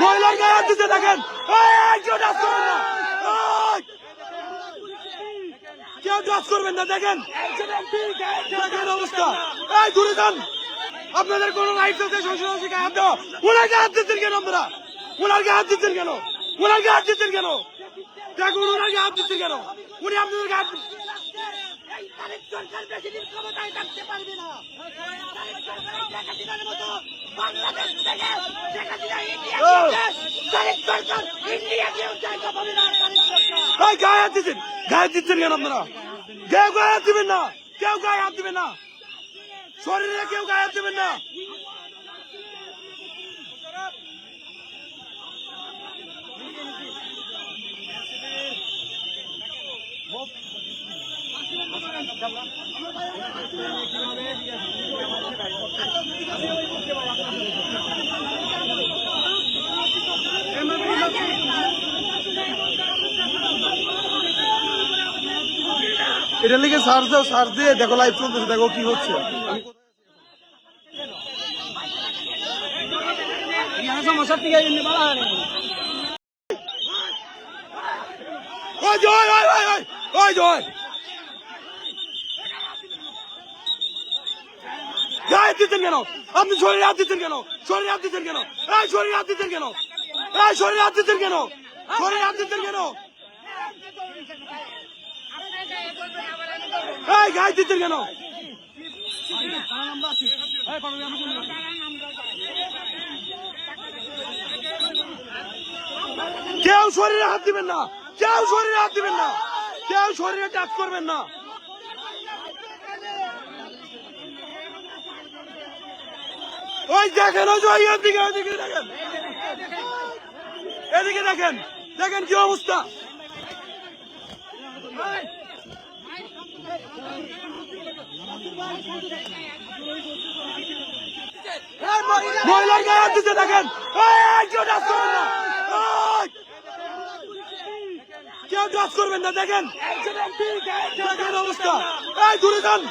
মহিলার গায়ে হাত দিতে দেখেন, কেউ টাচ করবেন না, কেউ টাচ করবেন না, দেখেন দেখেন অবস্থা। এই দূরে যান, আপনাদের কোন রাইট আছে শ্বশুর গায়ে হাত দেওয়া? ওনার গায়ে হাত দিচ্ছেন কেন? আপনারা ওনার গায়ে হাত দিচ্ছেন কেন? ওনার গায়ে হাত দিচ্ছেন কেন? দেখুন ওনার গায়ে হাত দিচ্ছেন কেন? উনি আপনাদের গায়ে হাত সরকার বেশি দিন ক্ষমতায় থাকতে পারবে না। বাংলাদেশ থেকে গায়ে হাত দিচ্ছেন, গায়ে দিচ্ছেন কেন আপনারা? কেউ গায়ে হাত দিবেন না, কেউ গায়ে হাত দিবেন না, শরীরে কেউ গায়ে হাত দিবেন না। এটা লিখে সার্চ দাও, সার্চ দিয়ে দেখো লাইভ চলতেছে, দেখো কি হচ্ছে। গায়ে দিচ্ছেন কেন? আপনি শরীরে হাত দিচ্ছেন কেন? শরীরে হাত দিচ্ছেন কেন? এই শরীরে হাত দিচ্ছেন কেন? এই শরীরে হাত দিচ্ছেন কেন? শরীরে হাত দিচ্ছেন কেন? এই গায়ে দিচ্ছেন কেন? কেউ শরীরে হাত দিবেন না, কেউ শরীরে হাত দিবেন না, কেউ শরীরে টাচ করবেন না। ওই দেখেন, ওই যে এদিকে এদিকে দেখেন, এদিকে দেখেন, দেখেন কি অবস্থা। মহিলার গায়ে হাত দিতে দেখেন, কেউ টাচ করবেন না, কেউ টাচ করবেন না, দেখেন দেখেন অবস্থা। এই দূরে যান।